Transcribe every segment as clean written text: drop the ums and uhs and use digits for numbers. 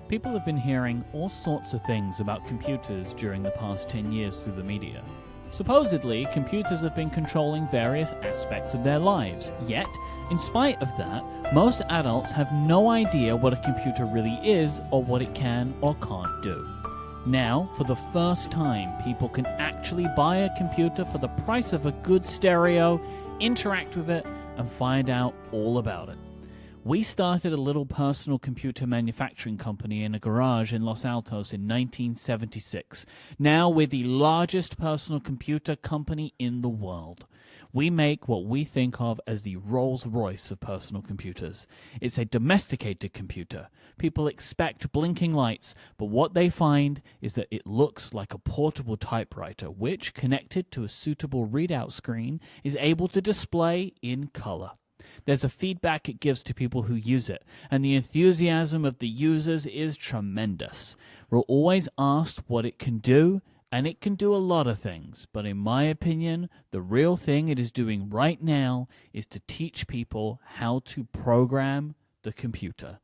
People have been hearing all sorts of things about computers during the past 10 years through the media. Supposedly, computers have been controlling various aspects of their lives. Yet, in spite of that, most adults have no idea what a computer really is or what it can or can't do. Now, for the first time, people can actually buy a computer for the price of a good stereo, interact with it, and find out all about it. We started a little personal computer manufacturing company in a garage in Los Altos in 1976. Now we're the largest personal computer company in the world. We make what we think of as the Rolls-Royce of personal computers. It's a domesticated computer. People expect blinking lights, but what they find is that it looks like a portable typewriter, which, connected to a suitable readout screen, is able to display in color. There's a feedback it gives to people who use it, and the enthusiasm of the users is tremendous. We're always asked what it can do, and it can do a lot of things, but in my opinion, the real thing it is doing right now is to teach people how to program the computer.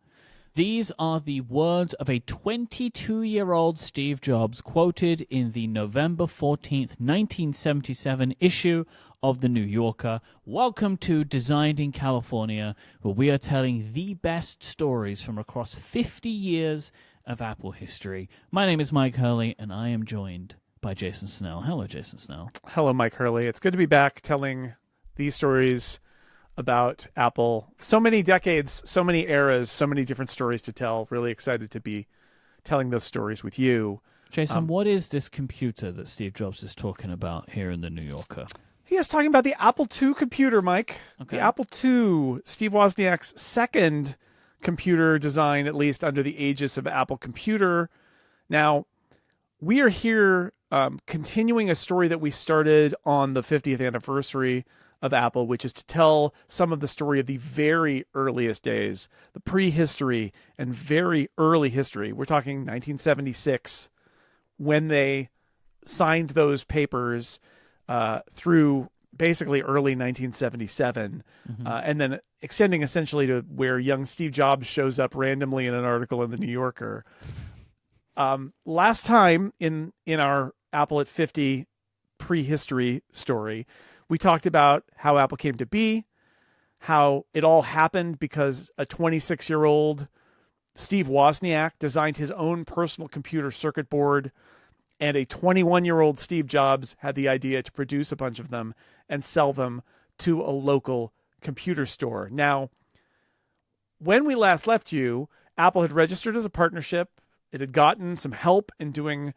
These are the words of a 22-year-old Steve Jobs quoted in the November 14th, 1977 issue of The New Yorker. Welcome to Designed in California, where we are telling the best stories from across 50 years of Apple history. My name is Mike Hurley, and I am joined by Jason Snell. Hello, Jason Snell. Hello, Mike Hurley. It's good to be back telling these stories about Apple. So many decades, so many eras, so many different stories to tell. Really excited to be telling those stories with you. Jason, what is this computer that Steve Jobs is talking about here in The New Yorker? He is talking about the Apple II computer, Mike. Okay. The Apple II, Steve Wozniak's second computer design, at least under the aegis of Apple Computer. Now, we are here continuing a story that we started on the 50th anniversary of Apple, which is to tell some of the story of the very earliest days, the prehistory and very early history. We're talking 1976, when they signed those papers through basically early 1977, and then extending essentially to where young Steve Jobs shows up randomly in an article in The New Yorker. Last time in our Apple at 50 prehistory story, we talked about how Apple came to be, how it all happened because a 26-year-old Steve Wozniak designed his own personal computer circuit board, and a 21-year-old Steve Jobs had the idea to produce a bunch of them and sell them to a local computer store. Now, when we last left you, Apple had registered as a partnership. It had gotten some help in doing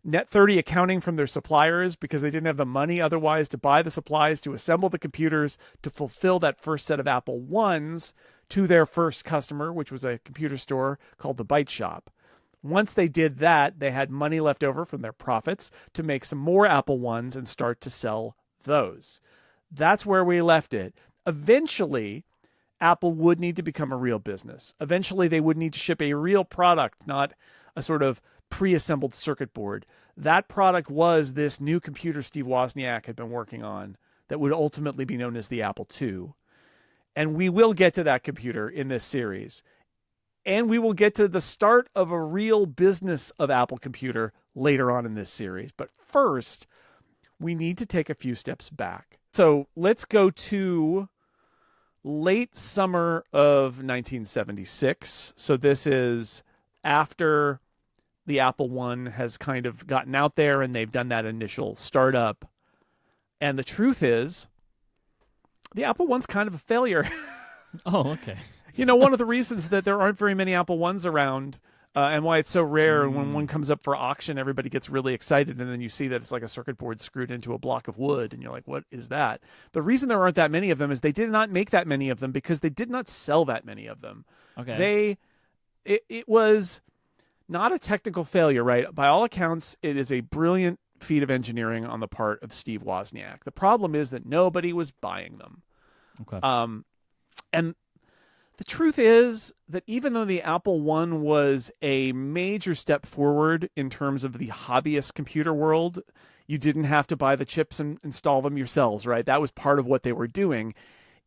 Net 30 accounting from their suppliers because they didn't have the money otherwise to buy the supplies to assemble the computers to fulfill that first set of Apple I's to their first customer, which was a computer store called the Byte Shop. Once they did that, they had money left over from their profits to make some more Apple I's and start to sell those. That's where we left it. Eventually, Apple would need to become a real business. Eventually, they would need to ship a real product, not a sort of pre-assembled circuit board. That product was this new computer Steve Wozniak had been working on that would ultimately be known as the Apple II. And we will get to that computer in this series. And we will get to the start of a real business of Apple Computer later on in this series. But first, we need to take a few steps back. So let's go to late summer of 1976. So this is after the Apple I has kind of gotten out there and they've done that initial startup. And the truth is, the Apple I's kind of a failure. Oh, okay. You know, one of the reasons that there aren't very many Apple I's around and why it's so rare, and when one comes up for auction, everybody gets really excited, and then you see that it's like a circuit board screwed into a block of wood, and you're like, what is that? The reason there aren't that many of them is they did not make that many of them because they did not sell that many of them. Okay. It was not a technical failure, right? By all accounts, it is a brilliant feat of engineering on the part of Steve Wozniak. The problem is that nobody was buying them. Okay. And the truth is that even though the Apple I was a major step forward in terms of the hobbyist computer world, you didn't have to buy the chips and install them yourselves, right? That was part of what they were doing.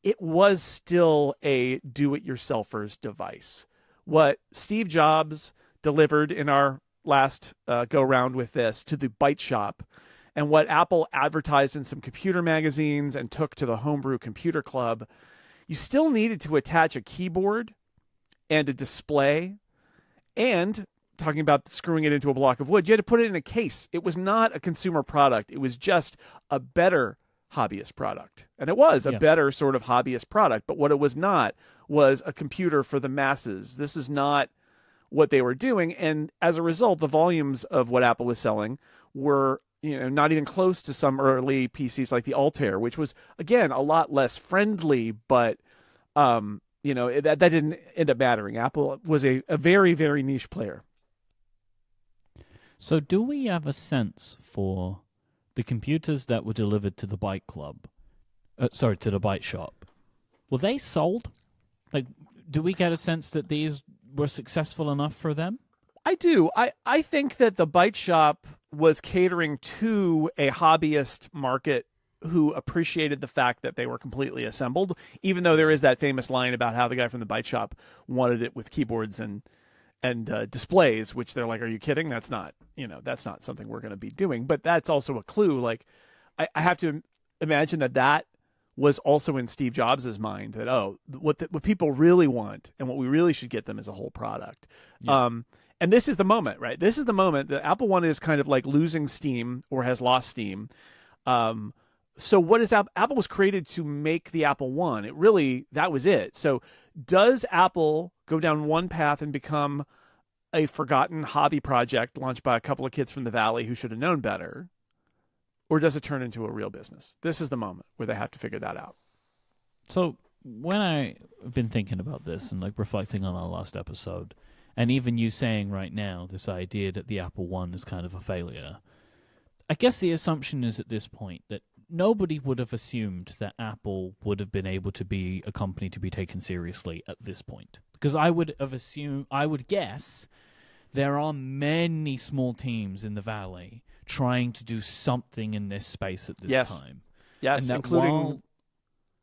It was still a do-it-yourselfer's device. What Steve Jobs delivered in our last go round with this to the Byte Shop, and what Apple advertised in some computer magazines and took to the Homebrew Computer Club, you still needed to attach a keyboard and a display, and talking about screwing it into a block of wood, you had to put it in a case. It was not a consumer product. It was just a better hobbyist product. And it was a better sort of hobbyist product. But what it was not was a computer for the masses. This is not what they were doing. And as a result, the volumes of what Apple was selling were not even close to some early PCs like the Altair, which was, again, a lot less friendly, but that didn't end up mattering. Apple was a very, very niche player. So do we have a sense for the computers that were delivered to the Byte Club? To the Byte Shop. Were they sold? Like, do we get a sense that these were successful enough for them? I do. I think that the Byte Shop was catering to a hobbyist market who appreciated the fact that they were completely assembled, even though there is that famous line about how the guy from the Byte Shop wanted it with keyboards and displays, which they're like, are you kidding? That's not something we're going to be doing. But that's also a clue. Like, I have to imagine that was also in Steve Jobs' mind, that, what people really want and what we really should get them is a whole product. Yeah. And this is the moment, right? This is the moment that Apple One is kind of like losing steam or has lost steam. So what is Apple was created to make the Apple One. That was it. So does Apple go down one path and become a forgotten hobby project launched by a couple of kids from the Valley who should have known better? Or does it turn into a real business? This is the moment where they have to figure that out. So when I've been thinking about this and reflecting on our last episode, and even you saying right now this idea that the Apple One is kind of a failure, I guess the assumption is at this point that nobody would have assumed that Apple would have been able to be a company to be taken seriously at this point. Because I would guess there are many small teams in the Valley trying to do something in this space at this time. Yes, and that including while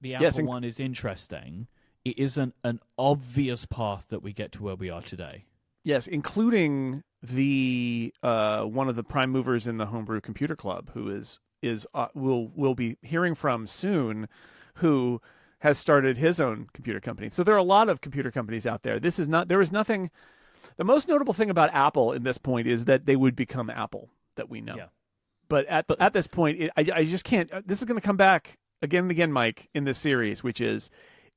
the Apple One is interesting, it isn't an obvious path that we get to where we are today. Yes, including the one of the prime movers in the Homebrew Computer Club, who we'll be hearing from soon, who has started his own computer company. So there are a lot of computer companies out there. There is nothing. The most notable thing about Apple in this point is that they would become Apple that we know. Yeah. But at this point, I just can't. This is going to come back again and again, Mike, in this series, which is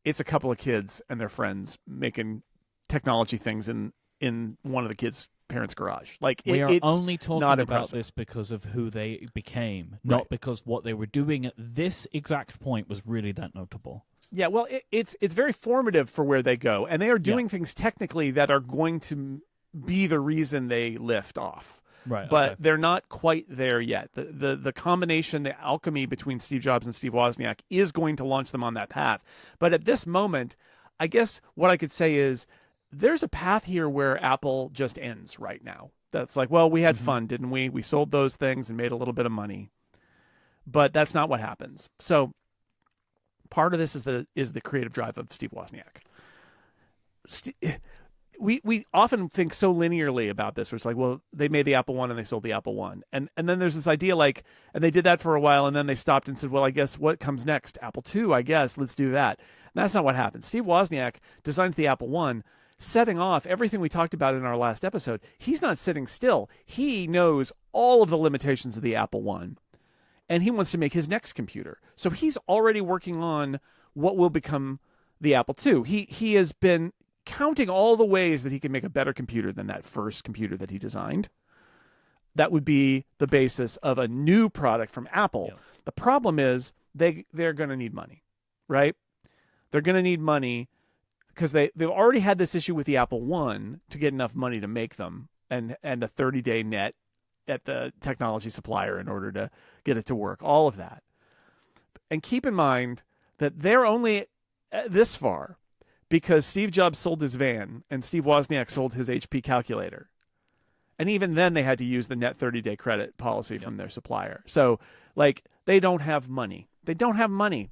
it's a couple of kids and their friends making technology things in one of the kids' parents' garage. We are only talking about this because of who they became, right, not because what they were doing at this exact point was really that notable. Yeah, well, it's very formative for where they go, and they are doing things technically that are going to be the reason they lift off. Right, but they're not quite there yet. The combination, the alchemy between Steve Jobs and Steve Wozniak is going to launch them on that path. But at this moment, I guess what I could say is there's a path here where Apple just ends right now. That's like, well, we had fun, didn't we? We sold those things and made a little bit of money. But that's not what happens. So part of this is the creative drive of Steve Wozniak. We often think so linearly about this, where it's like, well, they made the Apple One and they sold the Apple One. And then there's this idea and they did that for a while, and then they stopped and said, well, I guess what comes next? Apple II, I guess. Let's do that. And that's not what happened. Steve Wozniak designs the Apple One, setting off everything we talked about in our last episode. He's not sitting still. He knows all of the limitations of the Apple One, and he wants to make his next computer. So he's already working on what will become the Apple II. He has been counting all the ways that he can make a better computer than that first computer that he designed. That would be the basis of a new product from Apple. Yeah. The problem is they're going to need money, right? They're going to need money because they've already had this issue with the Apple One to get enough money to make them and a 30-day net at the technology supplier in order to get it to work, all of that. And keep in mind that they're only this far because Steve Jobs sold his van and Steve Wozniak sold his HP calculator. And even then they had to use the net 30-day credit policy from their supplier. So, they don't have money. They don't have money.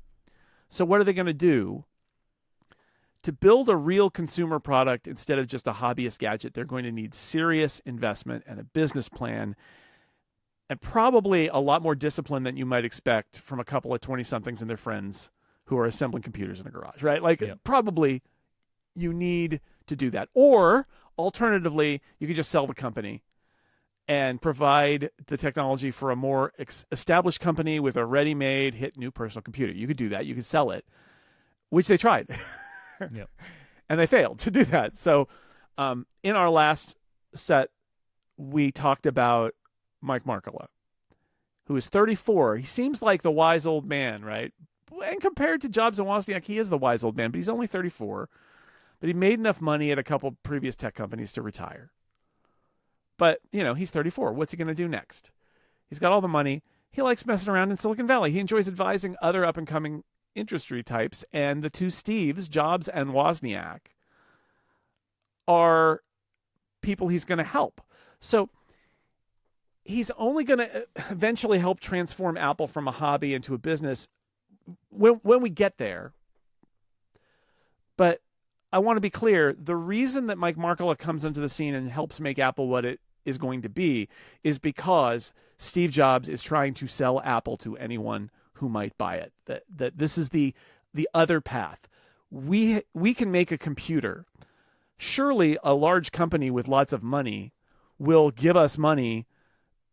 So what are they going to do to build a real consumer product instead of just a hobbyist gadget, they're going to need serious investment and a business plan, and probably a lot more discipline than you might expect from a couple of 20-somethings and their friends who are assembling computers in a garage, right? Like, probably you need to do that. Or, alternatively, you could just sell the company and provide the technology for a more established company with a ready-made hit new personal computer. You could do that. You could sell it, which they tried. Yep. And they failed to do that. So in our last set, we talked about Mike Markkula, who is 34. He seems like the wise old man, right? And compared to Jobs and Wozniak, he is the wise old man, but he's only 34. But he made enough money at a couple previous tech companies to retire. But, he's 34. What's he going to do next? He's got all the money. He likes messing around in Silicon Valley. He enjoys advising other up-and-coming industry types, and the two Steves, Jobs and Wozniak, are people he's going to help. So he's only going to eventually help transform Apple from a hobby into a business when we get there. But I want to be clear, the reason that Mike Markkula comes into the scene and helps make Apple what it is going to be is because Steve Jobs is trying to sell Apple to anyone who might buy it. That this is the other path. We can make a computer. Surely a large company with lots of money will give us money,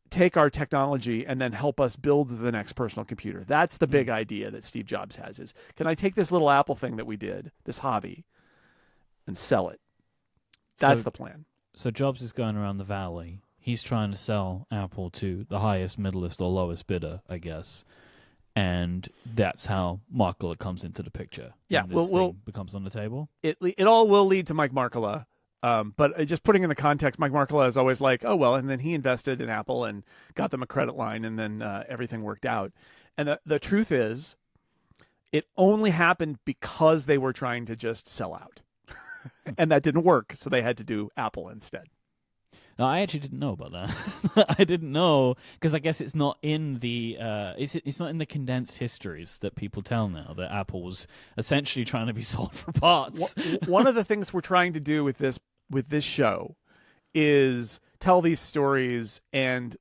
take our technology, and then help us build the next personal computer. That's the big idea that Steve Jobs has, is, can I take this little Apple thing that we did, this hobby, and sell it? That's the plan. So Jobs is going around the valley. He's trying to sell Apple to the highest, middlest, or lowest bidder, I guess. And that's how Markkula comes into the picture. Yeah, this thing becomes on the table. It all will lead to Mike Markkula. But just putting in the context, Mike Markkula is always like, oh, well, and then he invested in Apple and got them a credit line, and then everything worked out. And the truth is, it only happened because they were trying to just sell out. And that didn't work, so they had to do Apple instead. No, I actually didn't know about that. I didn't know, because I guess it's not in the it's not in the condensed histories that people tell now, that Apple was essentially trying to be sold for parts. One of the things we're trying to do with this show is tell these stories, and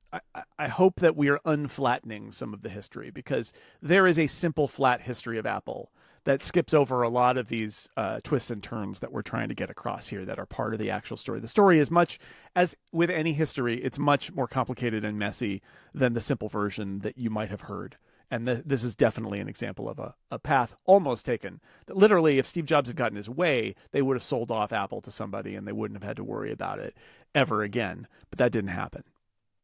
I hope that we are unflattening some of the history, because there is a simple, flat history of Apple that skips over a lot of these twists and turns that we're trying to get across here that are part of the actual story. The story is, much as with any history, it's much more complicated and messy than the simple version that you might have heard. And this is definitely an example of a path almost taken. That literally, if Steve Jobs had gotten his way, they would have sold off Apple to somebody and they wouldn't have had to worry about it ever again. But that didn't happen.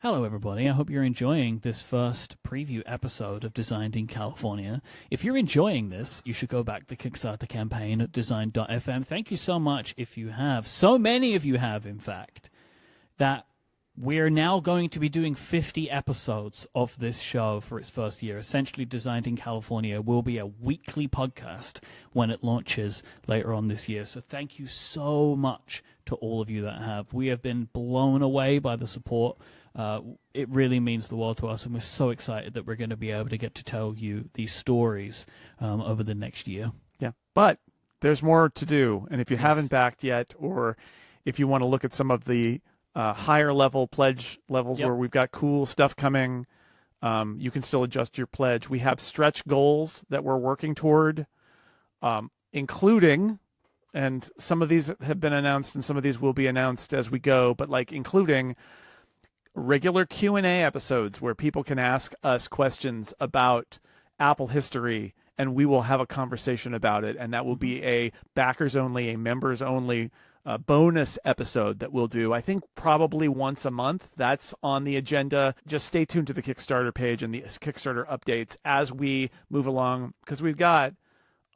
Hello, everybody. I hope you're enjoying this first preview episode of Designed in California. If you're enjoying this, you should go back to the Kickstarter campaign at design.fm. Thank you so much if you have. So many of you have, in fact, that we're now going to be doing 50 episodes of this show for its first year. Essentially, Designed in California will be a weekly podcast when it launches later on this year. So thank you so much to all of you that have. We have been blown away by the support. It really means the world to us, and we're so excited that we're going to be able to get to tell you these stories over the next year. Yeah, but there's more to do, and if you haven't backed yet, or if you want to look at some of the higher level pledge levels where we've got cool stuff coming, you can still adjust your pledge. We have stretch goals that we're working toward, including, and some of these have been announced and some of these will be announced as we go, but including regular Q&A episodes where people can ask us questions about Apple history, and we will have a conversation about it. And that will be a backers only, a members only bonus episode that we'll do, I think, probably once a month. That's on the agenda. Just stay tuned to the Kickstarter page and the Kickstarter updates as we move along, because we've got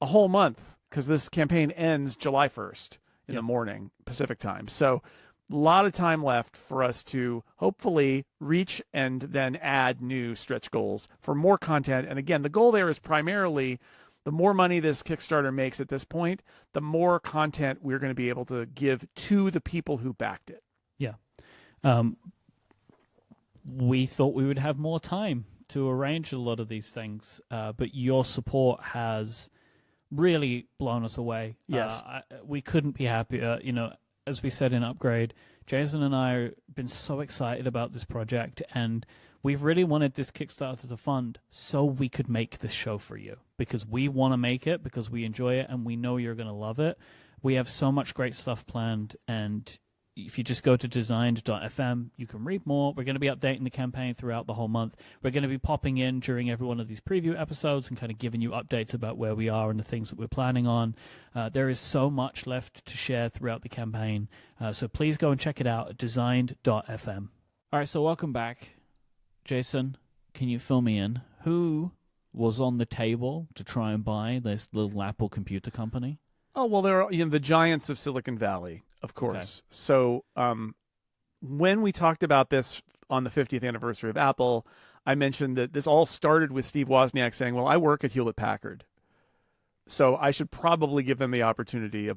a whole month, because this campaign ends July 1st in the morning Pacific time. So a lot of time left for us to hopefully reach and then add new stretch goals for more content. And again, the goal there is primarily, the more money this Kickstarter makes at this point, the more content we're going to be able to give to the people who backed it. Yeah. We thought we would have more time to arrange a lot of these things, but your support has really blown us away. Yes. We couldn't be happier. As we said in Upgrade, Jason and I have been so excited about this project, and we've really wanted this Kickstarter to fund so we could make this show for you, because we want to make it, because we enjoy it, and we know you're going to love it. We have so much great stuff planned, and if you just go to designed.fm, you can read more. We're going to be updating the campaign throughout the whole month. We're going to be popping in during every one of these preview episodes and kind of giving you updates about where we are and the things that we're planning on. There is so much left to share throughout the campaign, so please go and check it out at designed.fm. All right, so welcome back. Jason, can you fill me in? Who was on the table to try and buy this little Apple computer company? Oh, well, there are the giants of Silicon Valley, of course. Okay. So when we talked about this on the 50th anniversary of Apple, I mentioned that this all started with Steve Wozniak saying, well, I work at Hewlett-Packard, so I should probably give them the opportunity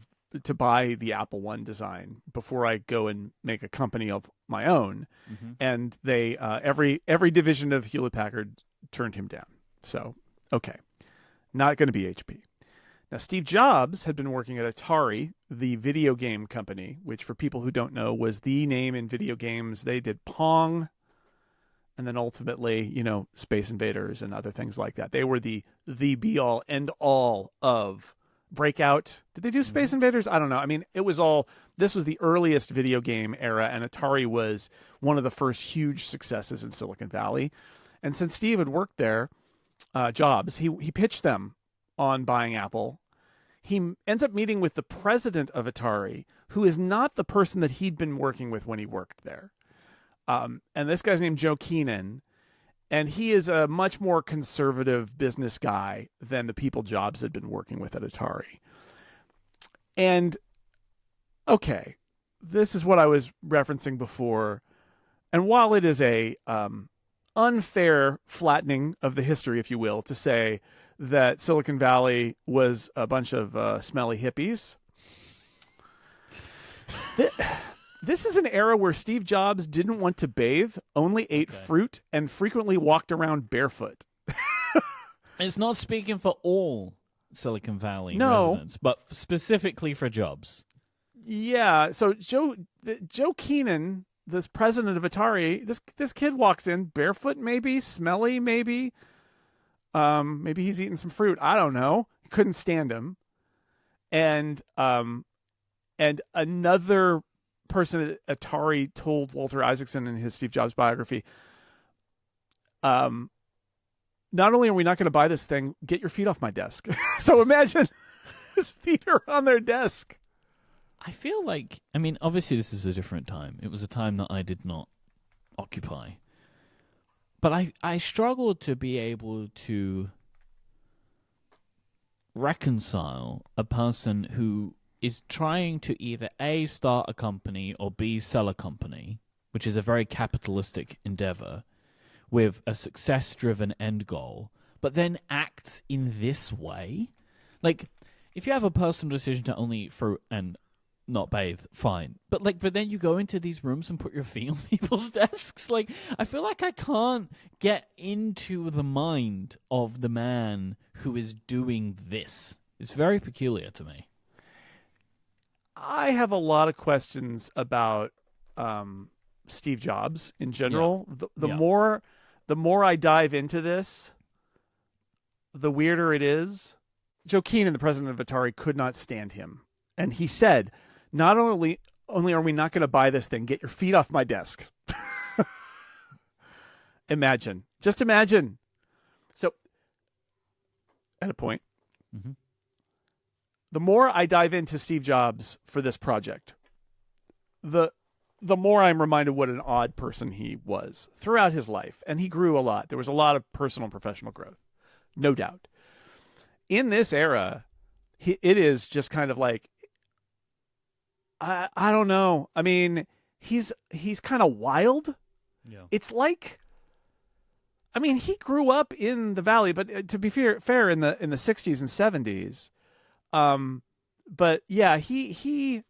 to buy the Apple I design before I go and make a company of my own. Mm-hmm. And they every division of Hewlett-Packard turned him down. So, okay, not going to be HP. Now, Steve Jobs had been working at Atari, the video game company, which for people who don't know was the name in video games. They did Pong, and then ultimately, Space Invaders and other things like that. They were the be-all, end-all of Breakout. Did they do Space Invaders? I don't know. I mean, this was the earliest video game era, and Atari was one of the first huge successes in Silicon Valley. And since Steve had worked there, Jobs, he pitched them on buying Apple. He ends up meeting with the president of Atari, who is not the person that he'd been working with when he worked there. And this guy's named Joe Keenan, and he is a much more conservative business guy than the people Jobs had been working with at Atari. And, okay, this is what I was referencing before. And while it is a unfair flattening of the history, if you will, to say that Silicon Valley was a bunch of smelly hippies. This is an era where Steve Jobs didn't want to bathe, only ate fruit, and frequently walked around barefoot. It's not speaking for all Silicon Valley residents, but specifically for Jobs. Yeah, so Joe Keenan, this president of Atari, this kid walks in barefoot, maybe, smelly, maybe. Maybe he's eating some fruit. I don't know. Couldn't stand him. And another person at Atari told Walter Isaacson in his Steve Jobs biography, not only are we not going to buy this thing, get your feet off my desk. So imagine his feet are on their desk. I feel like, obviously this is a different time. It was a time that I did not occupy. But I struggled to be able to reconcile a person who is trying to either A, start a company, or B, sell a company, which is a very capitalistic endeavor, with a success-driven end goal, but then acts in this way. Like, if you have a personal decision to only eat fruit and not bathe, fine. But then you go into these rooms and put your feet on people's desks. Like, I feel like I can't get into the mind of the man who is doing this. It's very peculiar to me. I have a lot of questions about Steve Jobs in general. Yeah. The more I dive into this, the weirder it is. Joe Keenan, the president of Atari, could not stand him. And he said, not only are we not going to buy this thing, get your feet off my desk. Just imagine. So, at a point, the more I dive into Steve Jobs for this project, the more I'm reminded what an odd person he was throughout his life. And he grew a lot. There was a lot of personal and professional growth, no doubt. In this era, it is just kind of like, I don't know. I mean, he's kind of wild. Yeah. It's like, he grew up in the Valley, but to be fair in the 60s and 70s. But yeah, he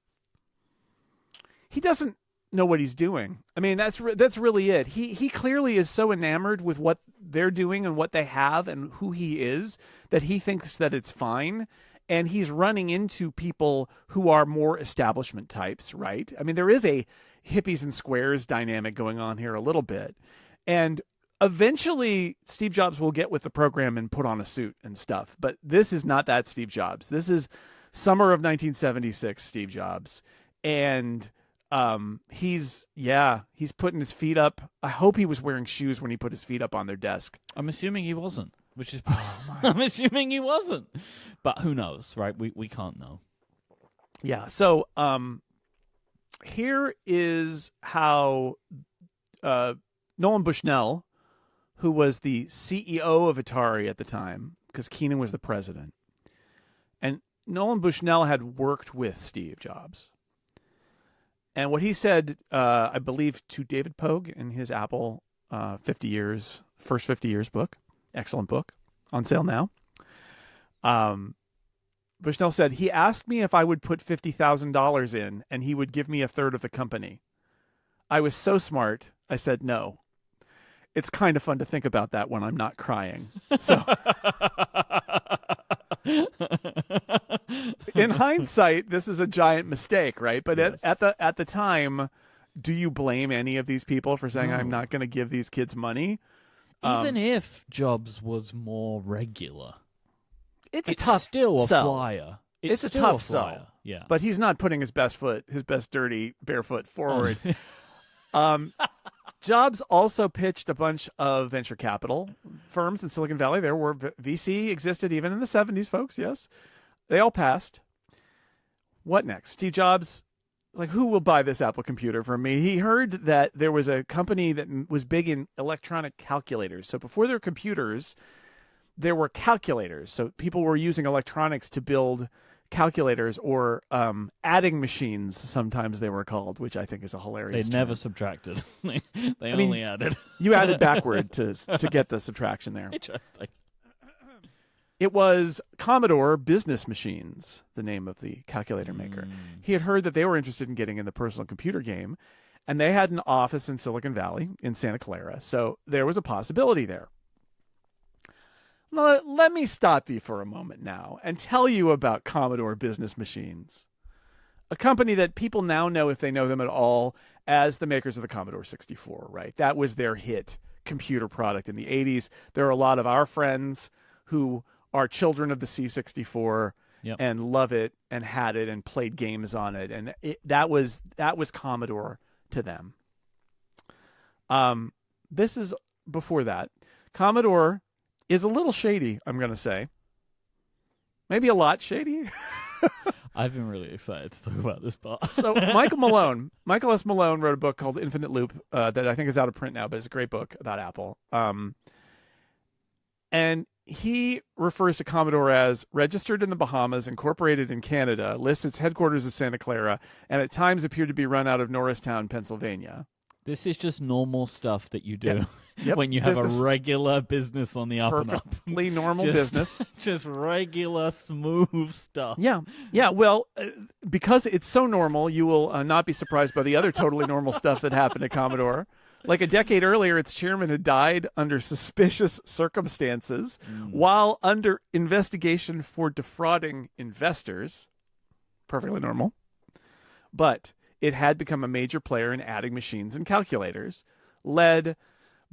doesn't know what he's doing. That's really it. He clearly is so enamored with what they're doing and what they have and who he is that he thinks that it's fine. And he's running into people who are more establishment types, right? I mean, there is a hippies and squares dynamic going on here a little bit. And eventually Steve Jobs will get with the program and put on a suit and stuff. But this is not that Steve Jobs. This is summer of 1976 Steve Jobs. And he's putting his feet up. I hope he was wearing shoes when he put his feet up on their desk. I'm assuming he wasn't, which is I'm assuming he wasn't. But who knows, right? We can't know. Yeah. So here is how Nolan Bushnell, who was the CEO of Atari at the time, because Keenan was the president, and Nolan Bushnell had worked with Steve Jobs. And what he said, I believe, to David Pogue in his Apple 50 Years, First 50 Years book, excellent book, on sale now. Bushnell said, he asked me if I would put $50,000 in and he would give me a third of the company. I was so smart, I said no. It's kind of fun to think about that when I'm not crying. So, in hindsight, this is a giant mistake, right? But yes. at the time, do you blame any of these people for saying, I'm not going to give these kids money? Even if Jobs was more regular, it's a tough still a sell. flyer. It's a still tough flyer. sell. Yeah, but he's not putting his best dirty barefoot forward. Jobs also pitched a bunch of venture capital firms in Silicon Valley. There were VC existed even in the 70s, folks. Yes, they all passed. What next? Steve Jobs, like, who will buy this Apple computer from me? He heard that there was a company that was big in electronic calculators. So before there were computers, there were calculators. So people were using electronics to build calculators, or adding machines, sometimes they were called, which I think is a hilarious They never term. subtracted. They only added. You added backward to get the subtraction there. Interesting. It was Commodore Business Machines, the name of the calculator maker. He had heard that they were interested in getting in the personal computer game, and they had an office in Silicon Valley in Santa Clara. So there was a possibility there. Let me stop you for a moment now and tell you about Commodore Business Machines, a company that people now know, if they know them at all, as the makers of the Commodore 64, right? That was their hit computer product in the 80s. There are a lot of our friends who are children of the C64 and love it and had it and played games on it. And that was Commodore to them. This is before that. Commodore is a little shady, I'm going to say. Maybe a lot shady. I've been really excited to talk about this part. So Michael S. Malone wrote a book called Infinite Loop that I think is out of print now, but it's a great book about Apple. And he refers to Commodore as registered in the Bahamas, incorporated in Canada, lists its headquarters as Santa Clara, and at times appeared to be run out of Norristown, Pennsylvania. This is just normal stuff that you do Yep. when you have a regular business on the up and up. Perfectly normal business. Just regular, smooth stuff. Yeah. Well, because it's so normal, you will not be surprised by the other totally normal stuff that happened at Commodore. Like a decade earlier, its chairman had died under suspicious circumstances while under investigation for defrauding investors. Perfectly normal. But it had become a major player in adding machines and calculators, led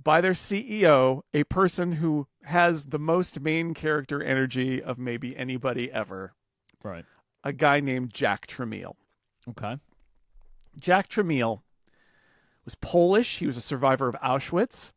by their CEO, a person who has the most main character energy of maybe anybody ever. Right. A guy named Jack Tramiel. Okay. Jack Tramiel was Polish. He was a survivor of Auschwitz.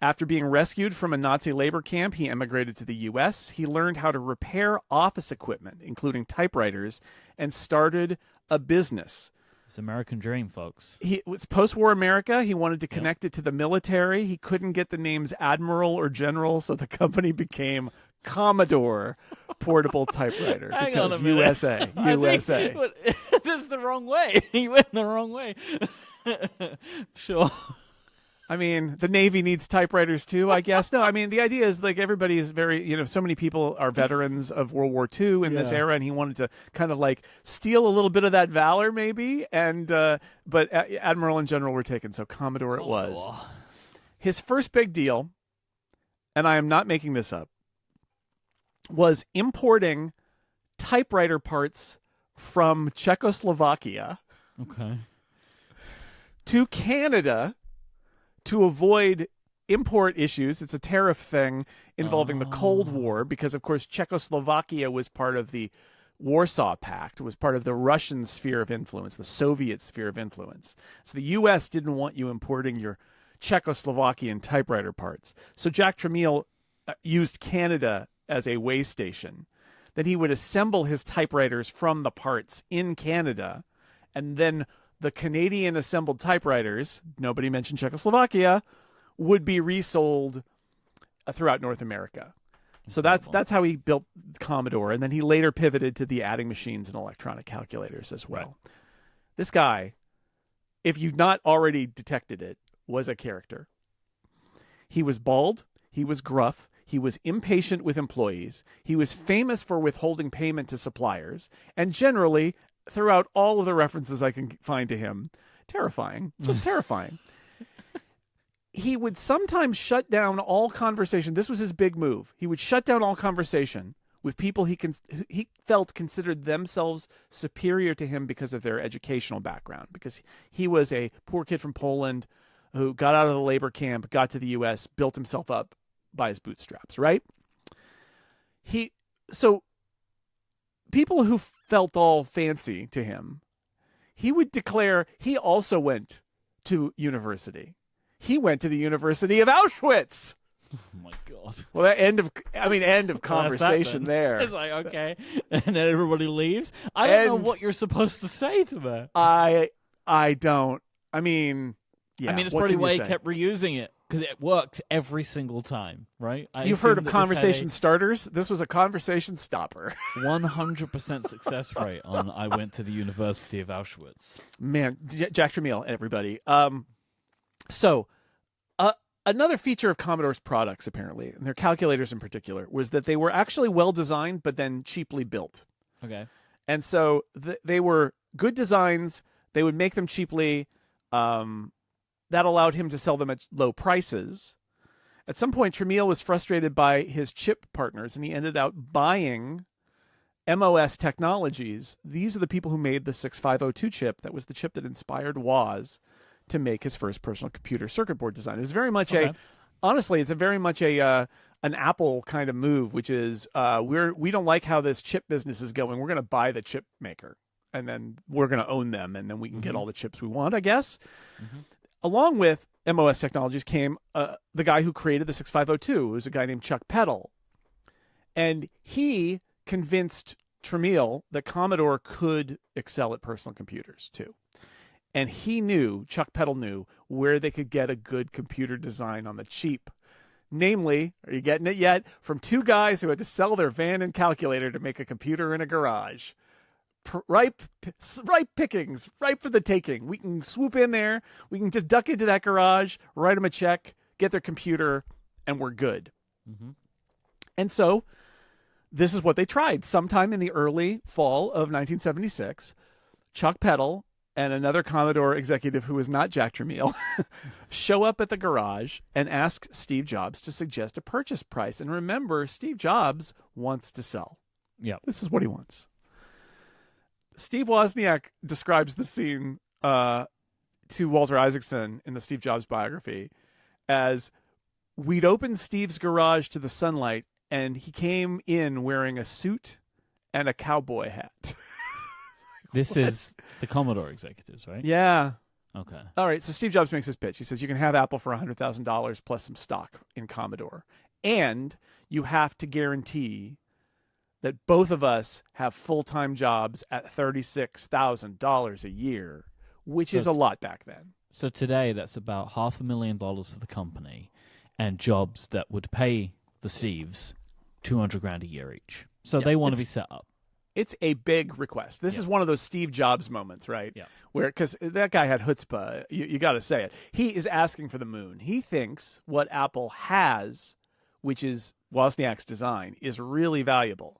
After being rescued from a Nazi labor camp, he emigrated to the U.S. He learned how to repair office equipment, including typewriters, and started a business. It's American dream, folks. It was post-war America. He wanted to connect it to the military. He couldn't get the names Admiral or General, so the company became Commodore Portable Typewriter. Hang on a because minute. USA. This is the wrong way. He went the wrong way. Sure. I mean, the Navy needs typewriters too, I guess. No, I mean, the idea is like everybody is very, so many people are veterans of World War II in this era, and he wanted to kind of like steal a little bit of that valor maybe. And, but Admiral and General were taken, so Commodore it was. His first big deal, and I am not making this up, was importing typewriter parts from Czechoslovakia Okay. to Canada to avoid import issues. It's a tariff thing involving the Cold War because, of course, Czechoslovakia was part of the Warsaw Pact, was part of the Russian sphere of influence, the Soviet sphere of influence. So the U.S. didn't want you importing your Czechoslovakian typewriter parts. So Jack Tramiel used Canada as a way station. Then he would assemble his typewriters from the parts in Canada, and then the Canadian assembled typewriters, nobody mentioned Czechoslovakia, would be resold throughout North America. So that's how he built Commodore, and then he later pivoted to the adding machines and electronic calculators as well. Right. This guy, if you've not already detected it, was a character. He was bald, he was gruff, he was impatient with employees, he was famous for withholding payment to suppliers, and generally, throughout all of the references I can find to him, terrifying, just terrifying. He would sometimes shut down all conversation. This was his big move. He would shut down all conversation with people he felt considered themselves superior to him because of their educational background, because he was a poor kid from Poland who got out of the labor camp, got to the U.S., built himself up by his bootstraps, right? So people who felt all fancy to him, he would declare he also went to university. He went to the University of Auschwitz. Oh my God. Well, end of conversation there. It's like, okay. And then everybody leaves. I don't know what you're supposed to say to that. I don't. I mean, yeah. It's probably why he kept reusing it, because it worked every single time, right? You've heard of conversation starters? This was a conversation stopper. 100% success rate on I went to the University of Auschwitz. Man, Jack Tramiel, everybody. So, another feature of Commodore's products, apparently, and their calculators in particular, was that they were actually well designed, but then cheaply built. Okay. And so they were good designs. They would make them cheaply. That allowed him to sell them at low prices. At some point, Tramiel was frustrated by his chip partners, and he ended up buying MOS Technologies. These are the people who made the 6502 chip. That was the chip that inspired Woz to make his first personal computer circuit board design. It was very much honestly, it's very much an Apple kind of move, which is we don't like how this chip business is going. We're going to buy the chip maker, and then we're going to own them, and then we can get all the chips we want, I guess. Mm-hmm. Along with MOS Technologies came the guy who created the 6502, who was a guy named Chuck Peddle. And he convinced Tramiel that Commodore could excel at personal computers, too. And Chuck Peddle knew, where they could get a good computer design on the cheap. Namely, are you getting it yet? From two guys who had to sell their van and calculator to make a computer in a garage. Ripe pickings, ripe for the taking. We can swoop in there. We can just duck into that garage, write them a check, get their computer, and we're good. Mm-hmm. And so this is what they tried. Sometime in the early fall of 1976, Chuck Peddle and another Commodore executive who was not Jack Tramiel show up at the garage and ask Steve Jobs to suggest a purchase price. And remember, Steve Jobs wants to sell. Yeah, this is what he wants. Steve Wozniak describes the scene to Walter Isaacson in the Steve Jobs biography as, we'd opened Steve's garage to the sunlight, and he came in wearing a suit and a cowboy hat. This is the Commodore executives, right? Yeah. Okay. All right, so Steve Jobs makes his pitch. He says, you can have Apple for $100,000 plus some stock in Commodore. And you have to guarantee that both of us have full-time jobs at $36,000 a year, which is a lot back then. So today, that's about $500,000 for the company, and jobs that would pay the Steves $200,000 a year each. So they want to be set up. It's a big request. This is one of those Steve Jobs moments, right? Yeah. Where, because that guy had chutzpah, you got to say it. He is asking for the moon. He thinks what Apple has, which is Wozniak's design, is really valuable.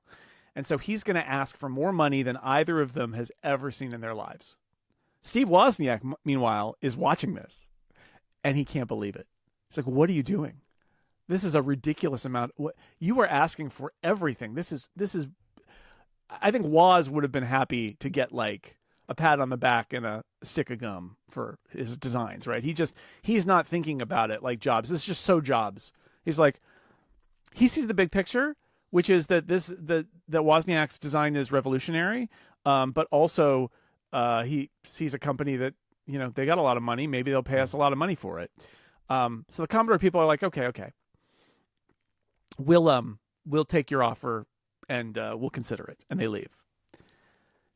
And so he's going to ask for more money than either of them has ever seen in their lives. Steve Wozniak, meanwhile, is watching this, and he can't believe it. He's like, what are you doing? This is a ridiculous amount. You are asking for everything. This is I think Woz would have been happy to get like a pat on the back and a stick of gum for his designs, right? He's not thinking about it like Jobs. This is just so Jobs. He's like, he sees the big picture, which is that that Wozniak's design is revolutionary, but also he sees a company that, you know, they got a lot of money. Maybe they'll pay us a lot of money for it. So the Commodore people are like, okay, we'll take your offer and we'll consider it, and they leave.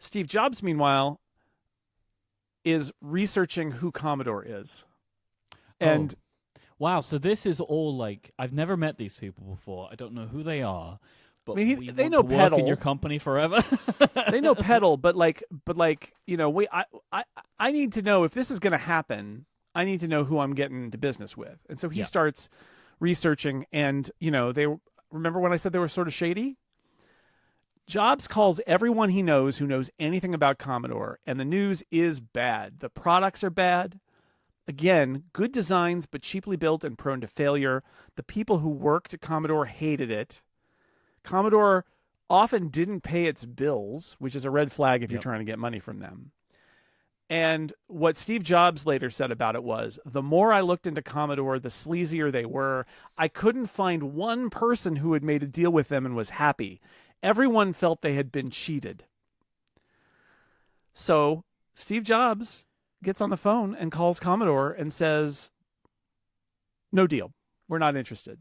Steve Jobs, meanwhile, is researching who Commodore is, and wow, so this is all like, I've never met these people before. I don't know who they are, but I mean, we they want know to work Pedal. in your company forever. They know Pedal, but you know, I need to know if this is going to happen. I need to know who I'm getting into business with, and so he starts researching. And you know, remember when I said they were sort of shady? Jobs calls everyone he knows who knows anything about Commodore, and the news is bad. The products are bad. Again, good designs, but cheaply built and prone to failure. The people who worked at Commodore hated it. Commodore often didn't pay its bills, which is a red flag if you're trying to get money from them. And what Steve Jobs later said about it was, the more I looked into Commodore, the sleazier they were. I couldn't find one person who had made a deal with them and was happy. Everyone felt they had been cheated. So Steve Jobs gets on the phone and calls Commodore and says, no deal. We're not interested.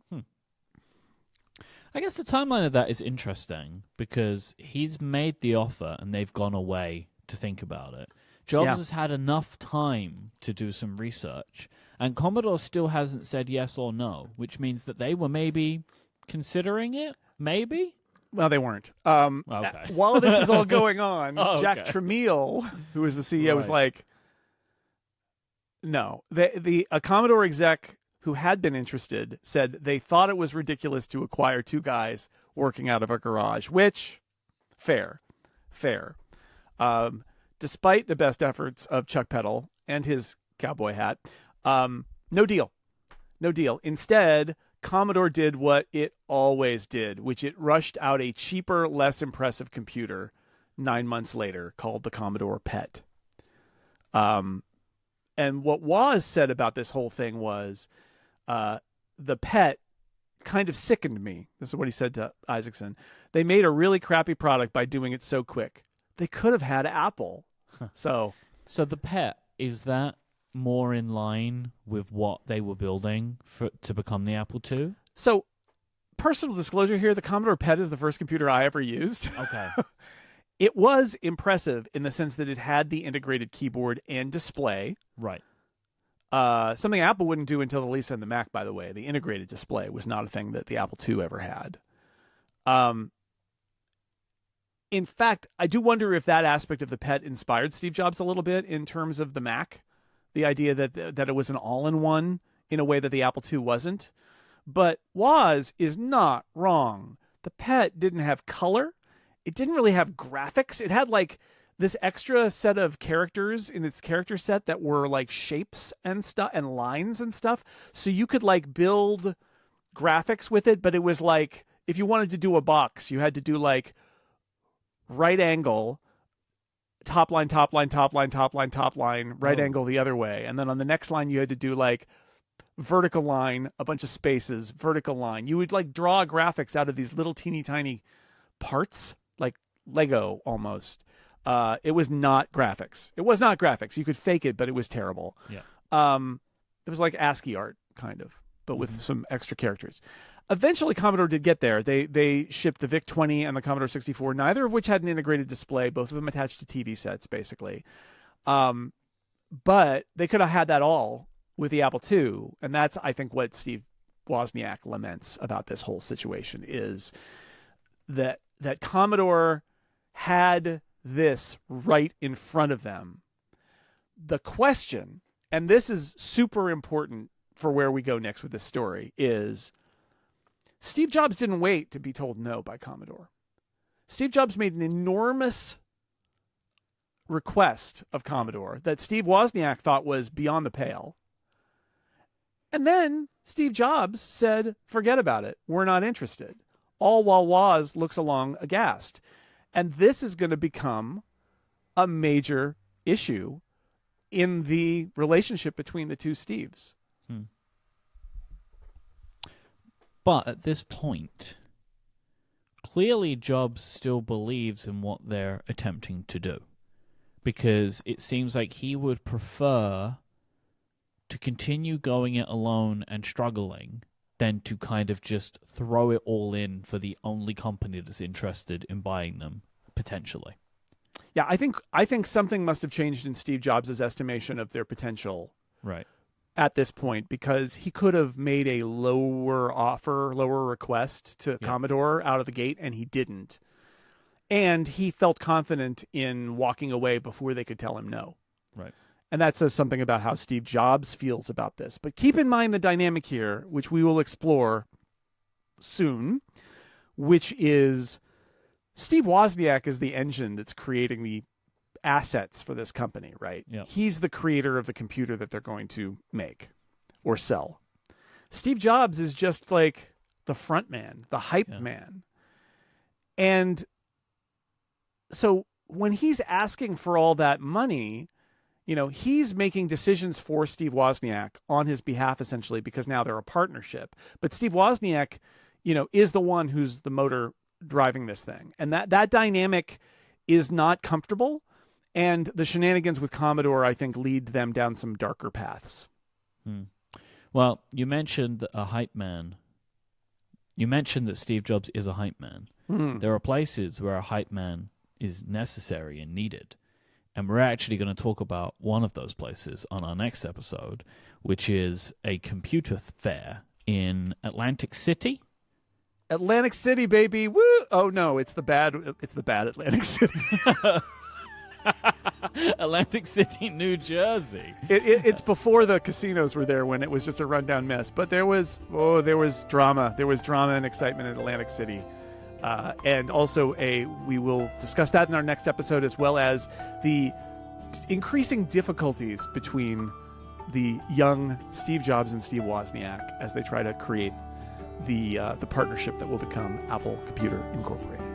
I guess the timeline of that is interesting because he's made the offer and they've gone away to think about it. Jobs has had enough time to do some research, and Commodore still hasn't said yes or no, which means that they were maybe considering it, maybe? Well, they weren't. Okay. While this is all going on, Jack okay. Tramiel, who was the CEO, was like, no. A Commodore exec who had been interested said they thought it was ridiculous to acquire two guys working out of a garage, which, fair. Despite the best efforts of Chuck Peddle and his cowboy hat, no deal. Instead, Commodore did what it always did, which it rushed out a cheaper, less impressive computer 9 months later called the Commodore PET. And what Woz said about this whole thing was, the PET kind of sickened me. This is what he said to Isaacson. They made a really crappy product by doing it so quick. They could have had Apple. So the PET, is that more in line with what they were building to become the Apple II? So, personal disclosure here, the Commodore PET is the first computer I ever used. Okay. It was impressive in the sense that it had the integrated keyboard and display. Right. Something Apple wouldn't do until the Lisa and the Mac, by the way. The integrated display was not a thing that the Apple II ever had. In fact, I do wonder if that aspect of the PET inspired Steve Jobs a little bit in terms of the Mac. The idea that it was an all-in-one in a way that the Apple II wasn't. But Woz is not wrong. The PET didn't have color. It didn't really have graphics. It had like this extra set of characters in its character set that were like shapes and stuff and lines and stuff. So you could like build graphics with it, but it was like, if you wanted to do a box, you had to do like right angle, top line, right angle the other way. And then on the next line, you had to do like vertical line, a bunch of spaces, vertical line. You would like draw graphics out of these little teeny tiny parts, like Lego almost. It was not graphics. You could fake it, but it was terrible. Yeah. It was like ASCII art, kind of, but with some extra characters. Eventually, Commodore did get there. They shipped the VIC-20 and the Commodore 64, neither of which had an integrated display, both of them attached to TV sets, basically. But they could have had that all with the Apple II, and that's, I think, what Steve Wozniak laments about this whole situation, is that Commodore had this right in front of them. The question, and this is super important for where we go next with this story, is Steve Jobs didn't wait to be told no by Commodore. Steve Jobs made an enormous request of Commodore that Steve Wozniak thought was beyond the pale. And then Steve Jobs said, forget about it. We're not interested. All while Woz looks along aghast. And this is going to become a major issue in the relationship between the two Steves. But at this point, clearly Jobs still believes in what they're attempting to do, because it seems like he would prefer to continue going it alone and struggling than to kind of just throw it all in for the only company that's interested in buying them, potentially. Yeah, I think something must have changed in Steve Jobs' estimation of their potential Right. at this point, because he could have made a lower request to Commodore out of the gate, and he didn't. And he felt confident in walking away before they could tell him no. Right. And that says something about how Steve Jobs feels about this. But keep in mind the dynamic here, which we will explore soon, which is Steve Wozniak is the engine that's creating the assets for this company, right? Yeah. He's the creator of the computer that they're going to make or sell. Steve Jobs is just like the front man, the hype man. And so when he's asking for all that money, you know, he's making decisions for Steve Wozniak on his behalf, essentially, because now they're a partnership. But Steve Wozniak, you know, is the one who's the motor driving this thing. And that dynamic is not comfortable. And the shenanigans with Commodore, I think, lead them down some darker paths. Well, you mentioned a hype man. You mentioned that Steve Jobs is a hype man. There are places where a hype man is necessary and needed. And we're actually going to talk about one of those places on our next episode, which is a computer fair in Atlantic City. Atlantic City, baby. Woo! Oh, no, it's the bad Atlantic City. Atlantic City, New Jersey. It's before the casinos were there, when it was just a rundown mess. But there was drama. There was drama and excitement in Atlantic City. And also we will discuss that in our next episode, as well as the increasing difficulties between the young Steve Jobs and Steve Wozniak as they try to create the partnership that will become Apple Computer Incorporated.